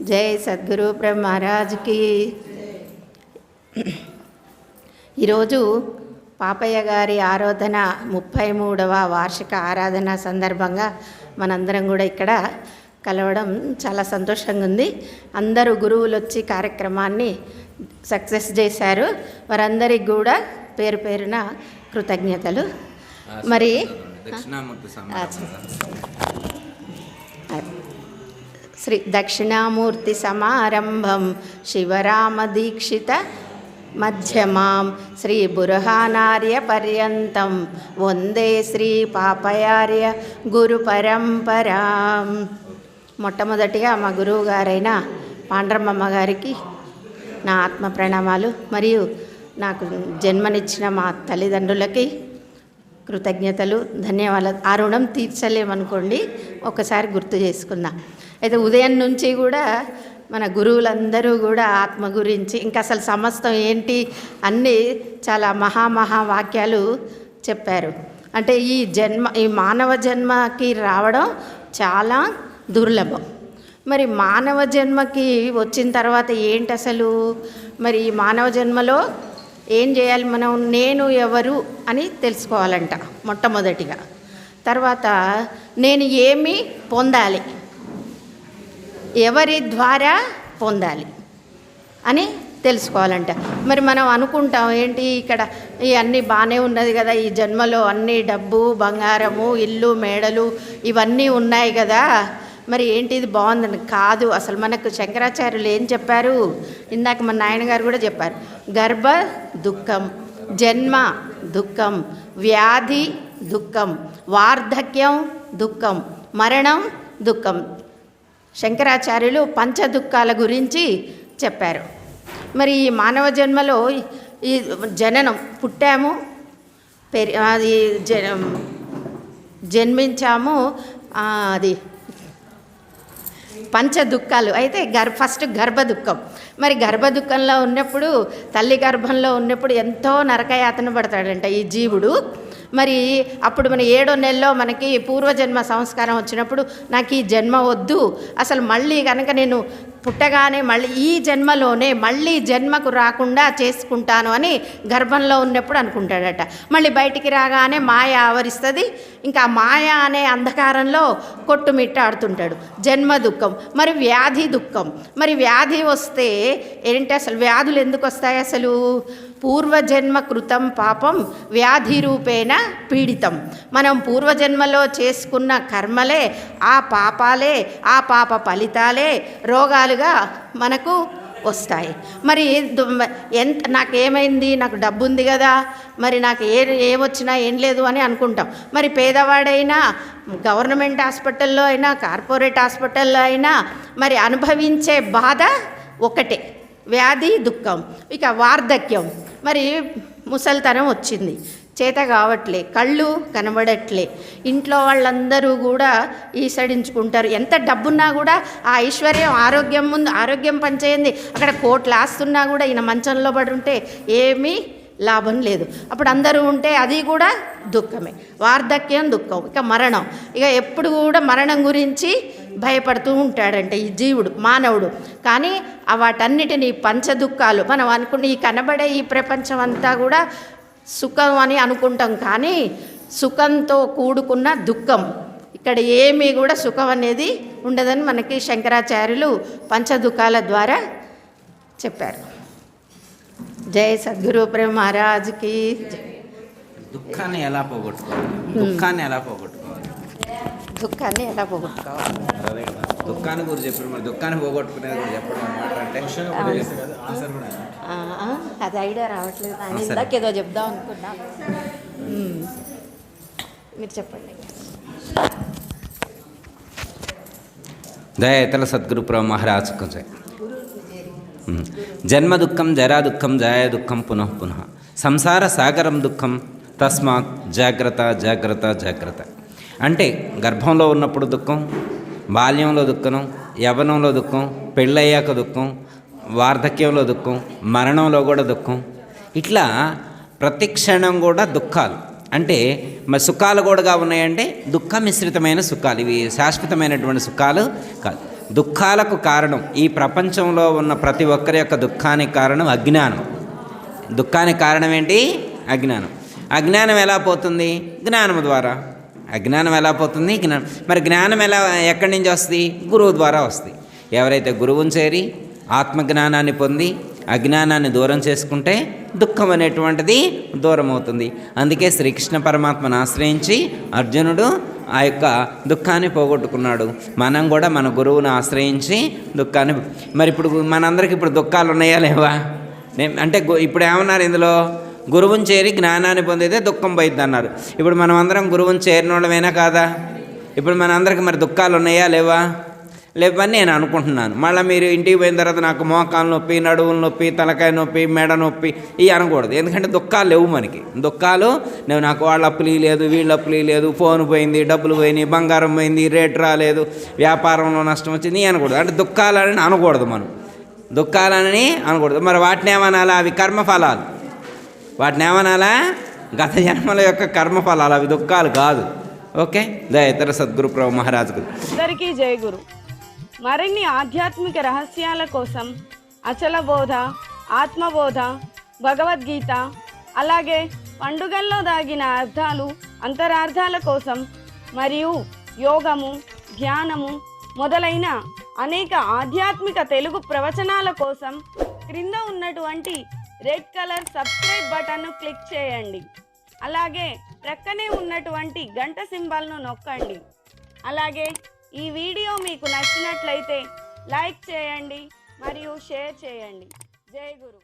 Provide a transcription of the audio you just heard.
జై సద్గురు బ్రహ్మ మహారాజ్కి. ఈరోజు పాపయ్య గారి ఆరాధన 33వ వార్షిక ఆరాధన సందర్భంగా మనందరం కూడా ఇక్కడ కలవడం చాలా సంతోషంగా ఉంది. అందరూ గురువులు వచ్చి కార్యక్రమాన్ని సక్సెస్ చేశారు. వారందరికి కూడా పేరు పేరున కృతజ్ఞతలు. మరి శ్రీ దక్షిణామూర్తి సమారంభం శివరామ దీక్షిత మధ్యమాం శ్రీ బురహానార్య పర్యంతం వందే శ్రీ పాపయార్య గురు పరంపరాం. మొట్టమొదటిగా మా గురువు గారైన పాండ్రమ్మ గారికి నా ఆత్మ ప్రణామాలు. మరియు నాకు జన్మనిచ్చిన మా తల్లిదండ్రులకి కృతజ్ఞతలు, ధన్యవాదాలు. ఆ రుణం తీర్చలేమనుకోండి, ఒకసారి గుర్తు చేసుకుందాం. అయితే ఉదయం నుంచి కూడా మన గురువులందరూ కూడా ఆత్మ గురించి, ఇంకా అసలు సమస్తం ఏంటి అన్నీ చాలా మహా వాక్యాలు చెప్పారు. అంటే ఈ మానవ జన్మకి రావడం చాలా దుర్లభం. మరి మానవ జన్మకి వచ్చిన తర్వాత ఏంటి అసలు, మరి ఈ మానవ జన్మలో ఏం చేయాలి మనం? నేను ఎవరు అని తెలుసుకోవాలంట మొట్టమొదటిగా. తర్వాత నేను ఏమి పొందాలి, ఎవరి ద్వారా పొందాలి అని తెలుసుకోవాలంట. మరి మనం అనుకుంటాం ఏంటి, ఇక్కడ ఇవన్నీ బాగానే ఉన్నది కదా, ఈ జన్మలో అన్నీ డబ్బు, బంగారము, ఇల్లు, మేడలు ఇవన్నీ ఉన్నాయి కదా, మరి ఏంటి ఇది బాగుందని. కాదు, అసలు మనకు శంకరాచార్యులు ఏం చెప్పారు, ఇందాక మన నాయనగారు కూడా చెప్పారు. గర్భ దుఃఖం, జన్మ దుఃఖం, వ్యాధి దుఃఖం, వార్ధక్యం దుఃఖం, మరణం దుఃఖం. శంకరాచార్యులు పంచ దుఃఖాల గురించి చెప్పారు. మరి ఈ మానవ జన్మలో ఈ జననం, పుట్టాము, అది జన్మించాము, అది పంచ దుఃఖాలు. అయితే ఫస్ట్ గర్భ దుఃఖం. మరి గర్భ దుఃఖంలో ఉన్నప్పుడు, తల్లి గర్భంలో ఉన్నప్పుడు ఎంతో నరకయాతన పడతాడంట ఈ జీవుడు. మరి అప్పుడు మన 7వ నెలలో మనకి పూర్వజన్మ సంస్కారం వచ్చినప్పుడు, నాకు ఈ జన్మ వద్దు, అసలు మళ్ళీ కనుక నేను పుట్టగానే మళ్ళీ ఈ జన్మలోనే మళ్ళీ జన్మకు రాకుండా చేసుకుంటాను అని గర్భంలో ఉన్నప్పుడు అనుకుంటాడట. మళ్ళీ బయటికి రాగానే మాయ ఆవరిస్తుంది. ఇంకా మాయ అనే అంధకారంలో కొట్టుమిట్టాడుతుంటాడు. జన్మ దుఃఖం. మరి వ్యాధి దుఃఖం. మరి వ్యాధి వస్తే ఏంటి, అసలు వ్యాధులు ఎందుకు వస్తాయి? అసలు పూర్వజన్మ కృతం పాపం వ్యాధి రూపేణ పీడితం. మనం పూర్వజన్మలో చేసుకున్న కర్మలే, ఆ పాపాలే, ఆ పాప ఫలితాలే రోగాలుగా మనకు వస్తాయి. మరి నాకేమైంది, నాకు డబ్బు ఉంది కదా, మరి నాకు ఏమొచ్చినా ఏం లేదు అని అనుకుంటాం. మరి పేదవాడైనా, గవర్నమెంట్ హాస్పిటల్లో అయినా, కార్పొరేట్ హాస్పిటల్లో అయినా మరి అనుభవించే బాధ ఒకటే, వ్యాధి దుఃఖం. ఇక వార్ధక్యం, మరి ముసలితనం వచ్చింది, చేత కావట్లే, కళ్ళు కనబడట్లే, ఇంట్లో వాళ్ళందరూ కూడా ఈసడించుకుంటారు. ఎంత డబ్బున్నా కూడా ఆ ఐశ్వర్యం, ఆరోగ్యం ముందు ఆరోగ్యం పనిచేయండి. అక్కడ కోట్లు ఆస్తున్నా కూడా ఈయన మంచంలో పడి ఉంటే ఏమీ లాభం లేదు. అప్పుడు అందరూ ఉంటే అది కూడా దుఃఖమే. వార్ధక్యం దుఃఖం. ఇక మరణం, ఇక ఎప్పుడు కూడా మరణం గురించి భయపడుతూ ఉంటాడంటే ఈ జీవుడు, మానవుడు. కానీ వాటన్నిటినీ పంచదుఃఖాలు మనం అనుకుని, ఈ కనబడే ఈ ప్రపంచం అంతా కూడా సుఖం అని అనుకుంటాం, కానీ సుఖంతో కూడుకున్న దుఃఖం. ఇక్కడ ఏమీ కూడా సుఖం అనేది ఉండదని మనకి శంకరాచార్యులు పంచదుఃఖాల ద్వారా చెప్పారు. జై సద్గురు బ్రహ్మ మహారాజ్కి. దుఃఖాన్ని ఎలా పోగొట్టుకోవాలి, దుఃఖాన్ని ఎలా పోగొట్టుకోవాలి, దుఃఖాన్ని ఎలా పోగొట్టుకోవాలి, దుఃఖాన్ని గురించి చెప్పారు. మరి దుఃఖాన్ని పోగొట్టుకునేది కూడా చెప్పడం అన్నమాట. అంటే అది ఐడియా రావట్లేదు. ఆయన ఇందాకేదో చెప్దాం అనుకున్నా, మీరు చెప్పండి. దయతల సద్గురు బ్రహ్మ మహారాజ్కు జై. జన్మ దుఃఖం, జరా దుఃఖం, జాయ దుఃఖం, పునః పునః సంసార సాగరం దుఃఖం, తస్మాత్ జాగ్రత్త జాగ్రత్త జాగ్రత్త. అంటే గర్భంలో ఉన్నప్పుడు దుఃఖం, బాల్యంలో దుఃఖం, యవ్వనంలో దుఃఖం, పెళ్ళయ్యాక దుఃఖం, వార్ధక్యంలో దుఃఖం, మరణంలో కూడా దుఃఖం. ఇట్లా ప్రతి క్షణం కూడా దుఃఖాలు. అంటే మరి సుఖాలు కూడా ఉన్నాయంటే దుఃఖ మిశ్రితమైన సుఖాలు, ఇవి శాశ్వతమైనటువంటి సుఖాలు కాదు. దుఃఖాలకు కారణం, ఈ ప్రపంచంలో ఉన్న ప్రతి ఒక్కరి యొక్క దుఃఖానికి కారణం అజ్ఞానం. దుఃఖానికి కారణం ఏంటి? అజ్ఞానం. అజ్ఞానం ఎలా పోతుంది? జ్ఞానం ద్వారా. అజ్ఞానం ఎలా పోతుంది? జ్ఞానం. మరి జ్ఞానం ఎక్కడి నుంచి వస్తుంది? గురువు ద్వారా వస్తుంది. ఎవరైతే గురువుని చేరి ఆత్మజ్ఞానాన్ని పొంది అజ్ఞానాన్ని దూరం చేసుకుంటే దుఃఖం అనేటువంటిది దూరం అవుతుంది. అందుకే శ్రీకృష్ణ పరమాత్మను ఆశ్రయించి అర్జునుడు ఆ యొక్క దుఃఖాన్ని పోగొట్టుకున్నాడు. మనం కూడా మన గురువును ఆశ్రయించి దుఃఖాన్ని, మరి ఇప్పుడు మనందరికి ఇప్పుడు దుఃఖాలు ఉన్నాయా లేవా? అంటే ఇప్పుడు ఏమన్నారు ఇందులో? గురువుని చేరి జ్ఞానాన్ని పొందితే దుఃఖం పోయిద్ది అన్నారు. ఇప్పుడు మనం అందరం గురువుని చేరిన వాళ్ళమేనా కాదా? ఇప్పుడు మనందరికి మరి దుఃఖాలు ఉన్నాయా లేవా? లేవని నేను అనుకుంటున్నాను. మళ్ళీ మీరు ఇంటికి పోయిన తర్వాత నాకు మోకాలు నొప్పి, నడువుల నొప్పి, తలకాయ నొప్పి, మెడ నొప్పి ఇవి అనకూడదు. ఎందుకంటే దుఃఖాలు లేవు మనకి. దుఃఖాలు నాకు వాళ్ళ అప్పులు లేదు, వీళ్ళ అప్పులు లేదు, ఫోన్ పోయింది, డబ్బులు పోయినాయి, బంగారం పోయింది, రేటు రాలేదు, వ్యాపారంలో నష్టం వచ్చింది అనకూడదు. అంటే దుఃఖాలని అనకూడదు. మనం దుఃఖాలని అనకూడదు. మరి వాటిని ఏమనాలా? అవి కర్మఫలాలు. వాటిని ఏమనాలా? గత జన్మల యొక్క కర్మఫలాలు. అవి దుఃఖాలు కాదు. ఓకే. ఇతర సద్గురు ప్రభు మహారాజ్ గురు అందరికీ జయ గురు. మరిన్ని ఆధ్యాత్మిక రహస్యాల కోసం అచల బోధ, ఆత్మబోధ, భగవద్గీత, అలాగే పండుగల్లో దాగిన అర్థాలు, అంతరార్థాల కోసం మరియు యోగము, ధ్యానము మొదలైన అనేక ఆధ్యాత్మిక తెలుగు ప్రవచనాల కోసం క్రింద ఉన్నటువంటి రెడ్ కలర్ సబ్స్క్రైబ్ బటన్ను క్లిక్ చేయండి. అలాగే ప్రక్కనే ఉన్నటువంటి గంట సింబల్ను నొక్కండి. అలాగే ఈ వీడియో మీకు నచ్చినట్లయితే లైక్ చేయండి మరియు షేర్ చేయండి. జై గురు.